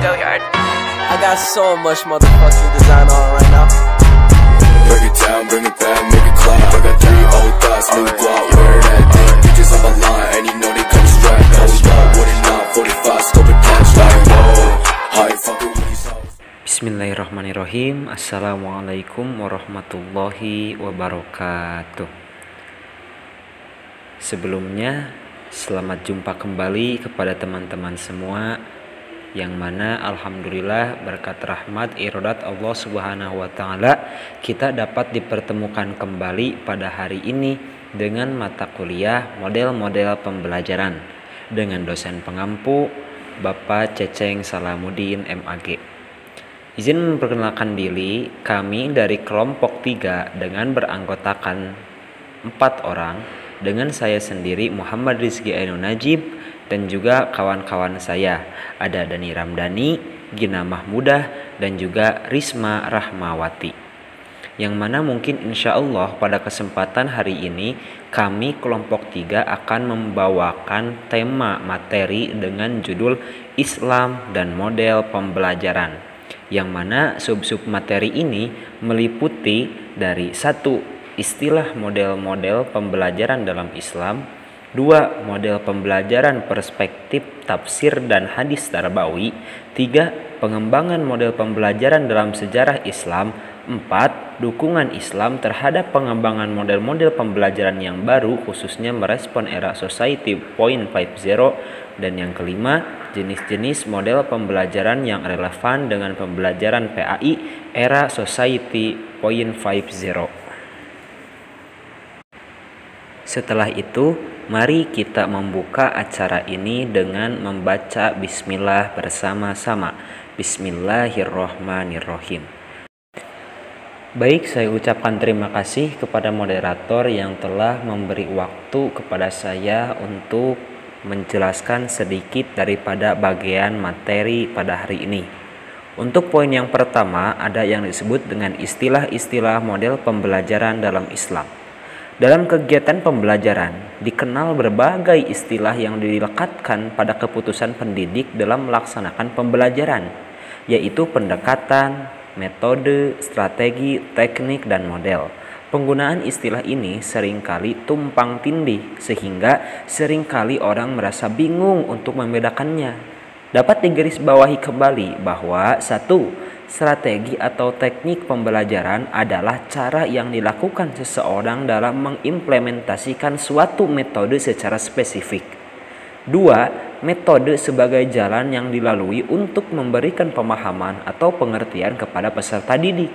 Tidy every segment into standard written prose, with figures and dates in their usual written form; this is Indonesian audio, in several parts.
I got so much motherfucking design on right now. Break it down, bring it back, make it clap. I got 3 old thoughts, new guap, wear that thing. Bitches on my line, and you know they come strapped. Hold up, what it not, 45, scope it catch like whoa. How you fucking with these hoes? Bismillahirrahmanirrahim. Assalamualaikum warahmatullahi wabarakatuh. Sebelumnya, selamat jumpa kembali kepada teman-teman semua, yang mana alhamdulillah berkat rahmat iradat Allah Subhanahu wa taala kita dapat dipertemukan kembali pada hari ini dengan mata kuliah model-model pembelajaran dengan dosen pengampu Bapak Ceceng Salamuddin MAG. Izin memperkenalkan diri, kami dari kelompok 3 dengan beranggotakan 4 orang, dengan saya sendiri Muhammad Rizky Ainun Najib dan juga kawan-kawan saya, ada Dani Ramdhani, Gina Mahmudah, dan juga Risma Rahmawati. Yang mana mungkin insya Allah pada kesempatan hari ini kami kelompok 3 akan membawakan tema materi dengan judul Islam dan model pembelajaran, yang mana sub-sub materi ini meliputi dari 1. Istilah model-model pembelajaran dalam Islam, 2. Model pembelajaran perspektif tafsir dan hadis tarbawi, 3. Pengembangan model pembelajaran dalam sejarah Islam, 4. Dukungan Islam terhadap pengembangan model-model pembelajaran yang baru khususnya merespon era Society 4.0, dan yang kelima, jenis-jenis model pembelajaran yang relevan dengan pembelajaran PAI era Society 4.0. Setelah itu, mari kita membuka acara ini dengan membaca bismillah bersama-sama. Bismillahirrohmanirrohim. Baik, saya ucapkan terima kasih kepada moderator yang telah memberi waktu kepada saya untuk menjelaskan sedikit daripada bagian materi pada hari ini. Untuk poin yang pertama, ada yang disebut dengan istilah-istilah model pembelajaran dalam Islam. Dalam kegiatan pembelajaran, dikenal berbagai istilah yang dilekatkan pada keputusan pendidik dalam melaksanakan pembelajaran, yaitu pendekatan, metode, strategi, teknik, dan model. Penggunaan istilah ini seringkali tumpang tindih, sehingga seringkali orang merasa bingung untuk membedakannya. Dapat digarisbawahi kembali bahwa 1. Strategi atau teknik pembelajaran adalah cara yang dilakukan seseorang dalam mengimplementasikan suatu metode secara spesifik. 2. Metode sebagai jalan yang dilalui untuk memberikan pemahaman atau pengertian kepada peserta didik.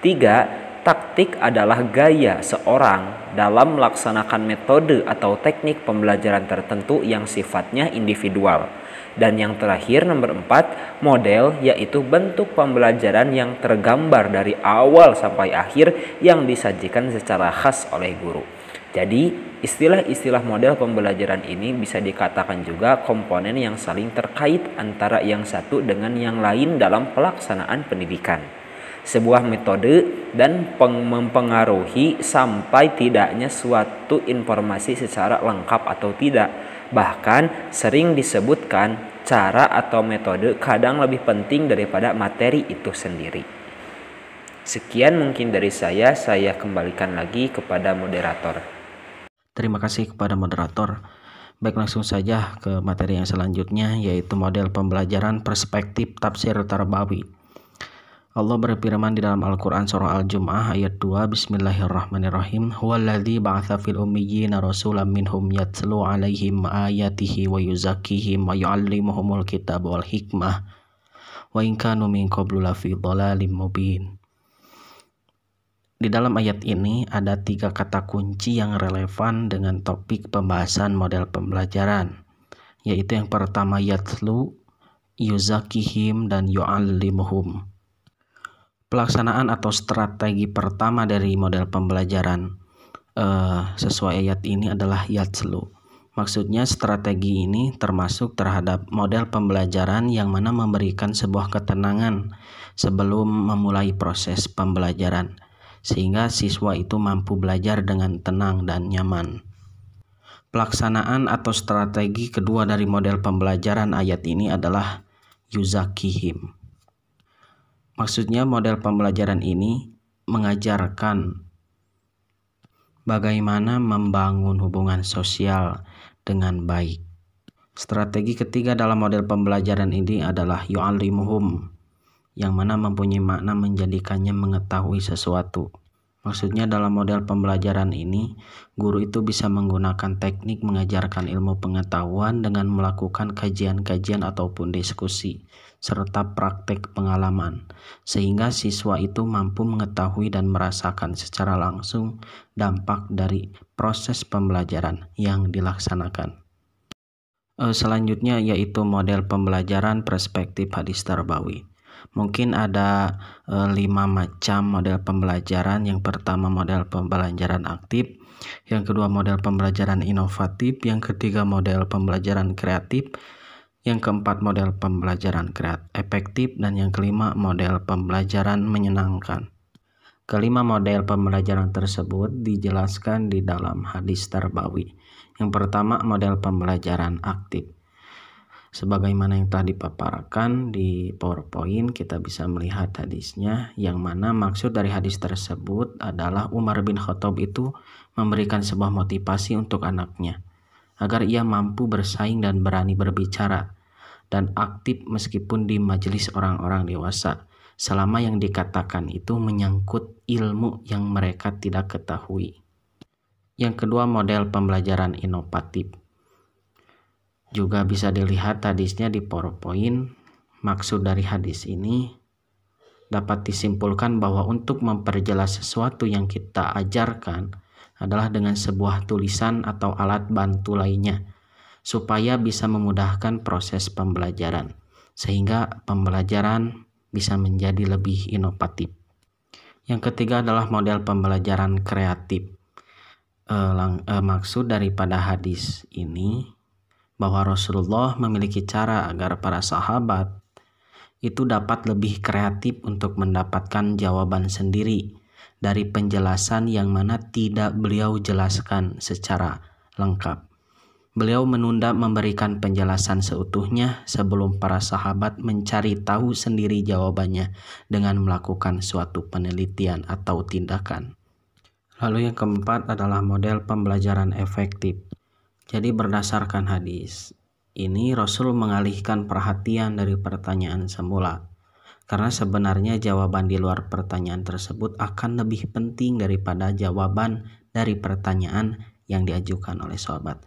3. Taktik adalah gaya seorang dalam melaksanakan metode atau teknik pembelajaran tertentu yang sifatnya individual. Dan yang terakhir, nomor 4, model, yaitu bentuk pembelajaran yang tergambar dari awal sampai akhir yang disajikan secara khas oleh guru. Jadi, istilah-istilah model pembelajaran ini bisa dikatakan juga komponen yang saling terkait antara yang satu dengan yang lain dalam pelaksanaan pendidikan. Sebuah metode dan mempengaruhi sampai tidaknya suatu informasi secara lengkap atau tidak. Bahkan sering disebutkan cara atau metode kadang lebih penting daripada materi itu sendiri. Sekian mungkin dari saya kembalikan lagi kepada moderator. Terima kasih kepada moderator. Baik, langsung saja ke materi yang selanjutnya, yaitu model pembelajaran perspektif tafsir tarbawi. Allah berfirman di dalam Al-Quran surah Al-Jum'ah ayat 2, Bismillahirrahmanirrahim. Huwaladzi ba'atha fil ummiyina rasulan minhum yatlu alaihim ayatihi wa yuzakkihim wa yu'allimuhumul kitab wal hikmah wa in kanu min qablu lafi dhalalim mubin. Di dalam ayat ini ada 3 kata kunci yang relevan dengan topik pembahasan model pembelajaran, yaitu yang pertama yatlu, yuzakkihim, dan yu'allimuhum. Pelaksanaan atau strategi pertama dari model pembelajaran sesuai ayat ini adalah yatslu. Maksudnya strategi ini termasuk terhadap model pembelajaran yang mana memberikan sebuah ketenangan sebelum memulai proses pembelajaran, sehingga siswa itu mampu belajar dengan tenang dan nyaman. Pelaksanaan atau strategi kedua dari model pembelajaran ayat ini adalah yuzakihim. Maksudnya model pembelajaran ini mengajarkan bagaimana membangun hubungan sosial dengan baik. Strategi ketiga dalam model pembelajaran ini adalah yu'allimuhum, yang mana mempunyai makna menjadikannya mengetahui sesuatu. Maksudnya dalam model pembelajaran ini, guru itu bisa menggunakan teknik mengajarkan ilmu pengetahuan dengan melakukan kajian-kajian ataupun diskusi, serta praktek pengalaman, sehingga siswa itu mampu mengetahui dan merasakan secara langsung dampak dari proses pembelajaran yang dilaksanakan. Selanjutnya yaitu model pembelajaran perspektif hadis tarbawi. Mungkin ada 5 macam model pembelajaran. Yang pertama model pembelajaran aktif, yang kedua model pembelajaran inovatif, yang ketiga model pembelajaran kreatif, yang keempat model pembelajaran efektif, dan yang kelima model pembelajaran menyenangkan. Kelima model pembelajaran tersebut dijelaskan di dalam hadis tarbawi. Yang pertama model pembelajaran aktif. Sebagaimana yang telah dipaparkan di PowerPoint, kita bisa melihat hadisnya, yang mana maksud dari hadis tersebut adalah Umar bin Khattab itu memberikan sebuah motivasi untuk anaknya agar ia mampu bersaing dan berani berbicara dan aktif meskipun di majelis orang-orang dewasa, selama yang dikatakan itu menyangkut ilmu yang mereka tidak ketahui. Yang kedua model pembelajaran inovatif. Juga bisa dilihat hadisnya di PowerPoint. Maksud dari hadis ini dapat disimpulkan bahwa untuk memperjelas sesuatu yang kita ajarkan adalah dengan sebuah tulisan atau alat bantu lainnya, supaya bisa memudahkan proses pembelajaran, sehingga pembelajaran bisa menjadi lebih inovatif. Yang ketiga adalah model pembelajaran kreatif. Maksud daripada hadis ini bahwa Rasulullah memiliki cara agar para sahabat itu dapat lebih kreatif untuk mendapatkan jawaban sendiri dari penjelasan yang mana tidak beliau jelaskan secara lengkap. Beliau menunda memberikan penjelasan seutuhnya sebelum para sahabat mencari tahu sendiri jawabannya dengan melakukan suatu penelitian atau tindakan. Lalu yang keempat adalah model pembelajaran efektif. Jadi berdasarkan hadis ini Rasul mengalihkan perhatian dari pertanyaan semula, karena sebenarnya jawaban di luar pertanyaan tersebut akan lebih penting daripada jawaban dari pertanyaan yang diajukan oleh sahabat.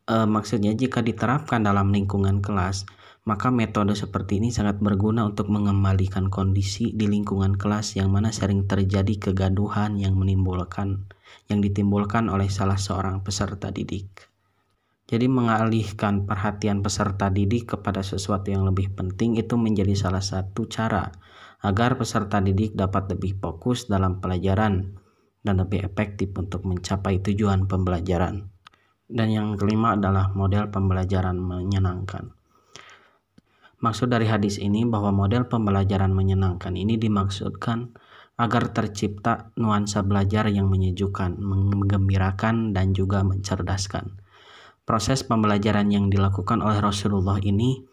Maksudnya jika diterapkan dalam lingkungan kelas, maka metode seperti ini sangat berguna untuk mengembalikan kondisi di lingkungan kelas yang mana sering terjadi kegaduhan yang ditimbulkan oleh salah seorang peserta didik. Jadi mengalihkan perhatian peserta didik kepada sesuatu yang lebih penting itu menjadi salah satu cara agar peserta didik dapat lebih fokus dalam pelajaran dan lebih efektif untuk mencapai tujuan pembelajaran. Dan yang kelima adalah model pembelajaran menyenangkan. Maksud dari hadis ini bahwa model pembelajaran menyenangkan ini dimaksudkan agar tercipta nuansa belajar yang menyejukkan, menggembirakan, dan juga mencerdaskan. Proses pembelajaran yang dilakukan oleh Rasulullah ini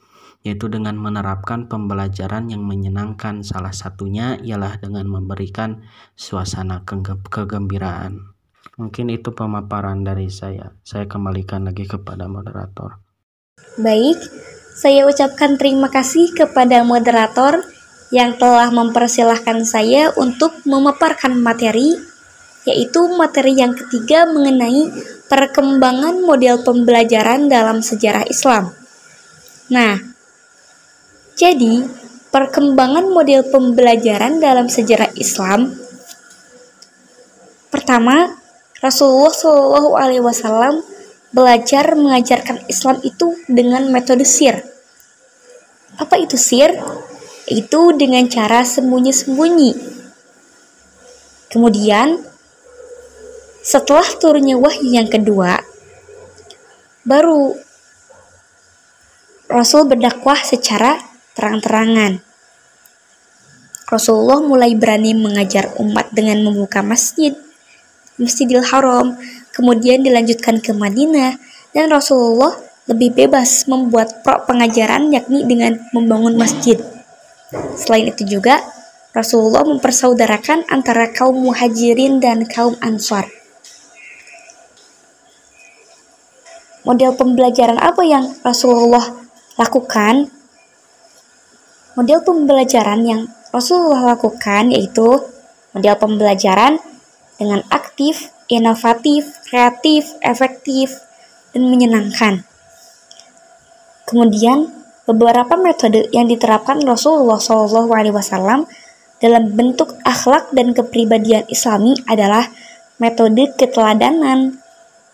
yaitu dengan menerapkan pembelajaran yang menyenangkan. Salah satunya ialah dengan memberikan suasana kegembiraan. Mungkin itu pemaparan dari saya. Saya kembalikan lagi kepada moderator. Baik, saya ucapkan terima kasih kepada moderator yang telah mempersilahkan saya untuk memaparkan materi, yaitu materi yang ketiga mengenai perkembangan model pembelajaran dalam sejarah Islam. Nah, jadi perkembangan model pembelajaran dalam sejarah Islam. Pertama, Rasulullah SAW belajar mengajarkan Islam itu dengan metode sir. Apa itu sir? Itu dengan cara sembunyi-sembunyi. Kemudian, setelah turunnya wahyu yang kedua, baru Rasul berdakwah secara terang-terangan. Rasulullah mulai berani mengajar umat dengan membuka Masjidil Haram, kemudian dilanjutkan ke Madinah, dan Rasulullah lebih bebas membuat pengajaran, yakni dengan membangun masjid. Selain itu juga, Rasulullah mempersaudarakan antara kaum muhajirin dan kaum ansar. Model pembelajaran apa yang Rasulullah lakukan? Model pembelajaran yang Rasulullah lakukan yaitu model pembelajaran dengan aktif, inovatif, kreatif, efektif, dan menyenangkan. Kemudian, beberapa metode yang diterapkan Rasulullah SAW dalam bentuk akhlak dan kepribadian Islami adalah metode keteladanan,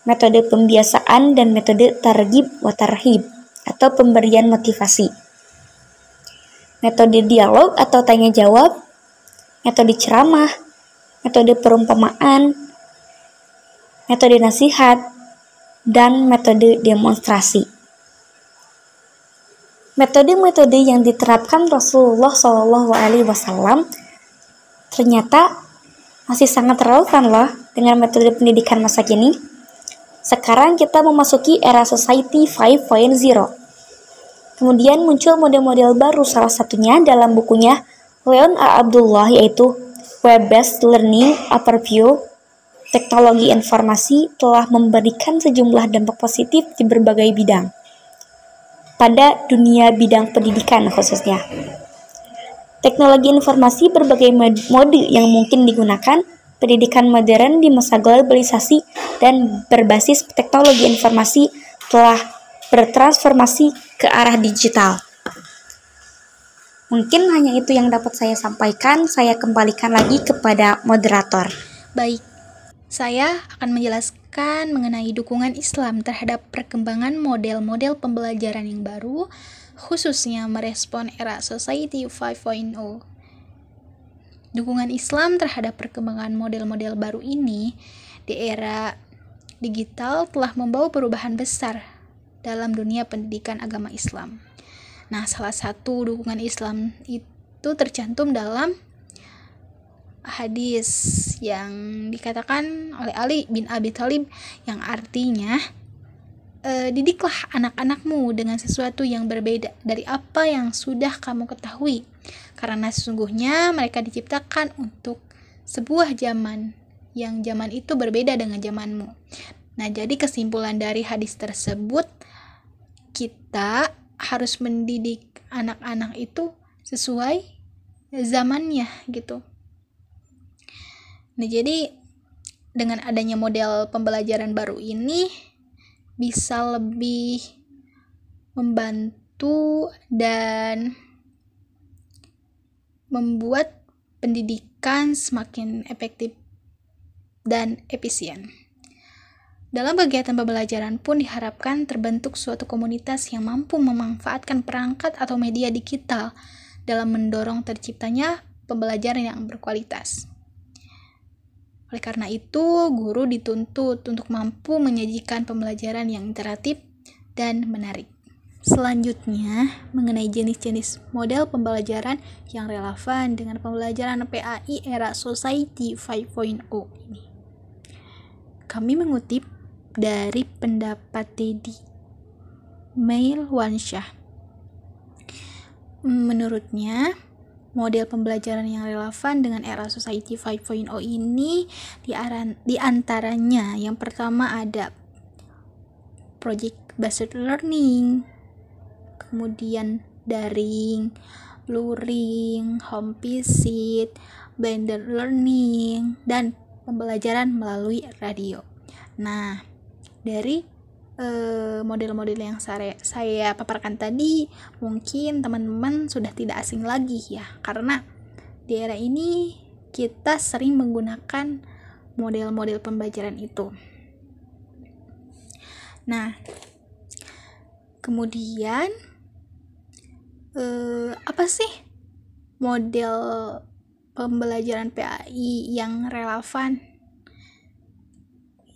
metode pembiasaan, dan metode targhib wa tarhib atau pemberian motivasi. Metode dialog atau tanya jawab, metode ceramah, metode perumpamaan, metode nasihat, dan metode demonstrasi. Metode-metode yang diterapkan Rasulullah SAW ternyata masih sangat relevan loh dengan metode pendidikan masa kini. Sekarang kita memasuki era Society 5.0. Kemudian muncul model-model baru, salah satunya dalam bukunya Leon A. Abdullah yaitu Web-Based Learning Overview. Teknologi informasi telah memberikan sejumlah dampak positif di berbagai bidang. Pada dunia bidang pendidikan khususnya. Teknologi informasi berbagai mode yang mungkin digunakan. Pendidikan modern di masa globalisasi dan berbasis teknologi informasi telah bertransformasi ke arah digital. Mungkin hanya itu yang dapat saya sampaikan. Saya kembalikan lagi kepada moderator. Baik, saya akan menjelaskan mengenai dukungan Islam terhadap perkembangan model-model pembelajaran yang baru, khususnya merespon era Society 5.0. Dukungan Islam terhadap perkembangan model-model baru ini di era digital telah membawa perubahan besar dalam dunia pendidikan agama Islam. Nah, salah satu dukungan Islam itu tercantum dalam hadis yang dikatakan oleh Ali bin Abi Thalib yang artinya didiklah anak-anakmu dengan sesuatu yang berbeda dari apa yang sudah kamu ketahui, karena sesungguhnya mereka diciptakan untuk sebuah zaman yang zaman itu berbeda dengan zamanmu. Nah, jadi kesimpulan dari hadis tersebut, kita harus mendidik anak-anak itu sesuai zamannya gitu. Nah, jadi dengan adanya model pembelajaran baru ini bisa lebih membantu dan membuat pendidikan semakin efektif dan efisien. Dalam kegiatan pembelajaran pun diharapkan terbentuk suatu komunitas yang mampu memanfaatkan perangkat atau media digital dalam mendorong terciptanya pembelajaran yang berkualitas. Oleh karena itu, guru dituntut untuk mampu menyajikan pembelajaran yang interaktif dan menarik. Selanjutnya, mengenai jenis-jenis model pembelajaran yang relevan dengan pembelajaran PAI era Society 5.0 ini. Kami mengutip dari pendapat Teddy Mailwansyah. Menurutnya, model pembelajaran yang relevan dengan era Society 5.0 ini di antaranya yang pertama ada project based learning, kemudian daring, luring, home visit, blended learning, dan pembelajaran melalui radio. Nah, dari model-model yang saya paparkan tadi, mungkin teman-teman sudah tidak asing lagi ya, karena di era ini kita sering menggunakan model-model pembelajaran itu. Nah, kemudian apa sih model pembelajaran PAI yang relevan?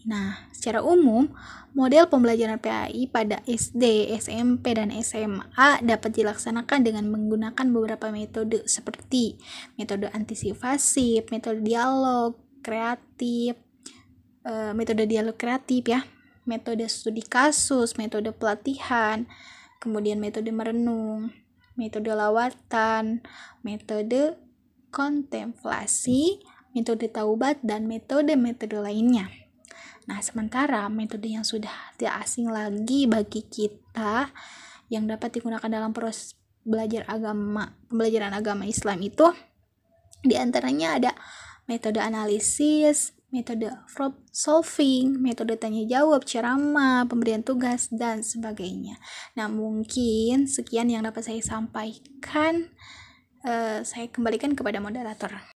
Nah, secara umum, model pembelajaran PAI pada SD, SMP, dan SMA dapat dilaksanakan dengan menggunakan beberapa metode seperti metode antisipasi, metode dialog kreatif ya, metode studi kasus, metode pelatihan, kemudian metode merenung, metode lawatan, metode kontemplasi, metode taubat, dan metode-metode lainnya. Nah, sementara metode yang sudah tidak asing lagi bagi kita yang dapat digunakan dalam proses pembelajaran agama Islam itu diantaranya ada metode analisis, metode problem solving, metode tanya jawab, ceramah, pemberian tugas, dan sebagainya. Nah, mungkin sekian yang dapat saya sampaikan. Saya kembalikan kepada moderator.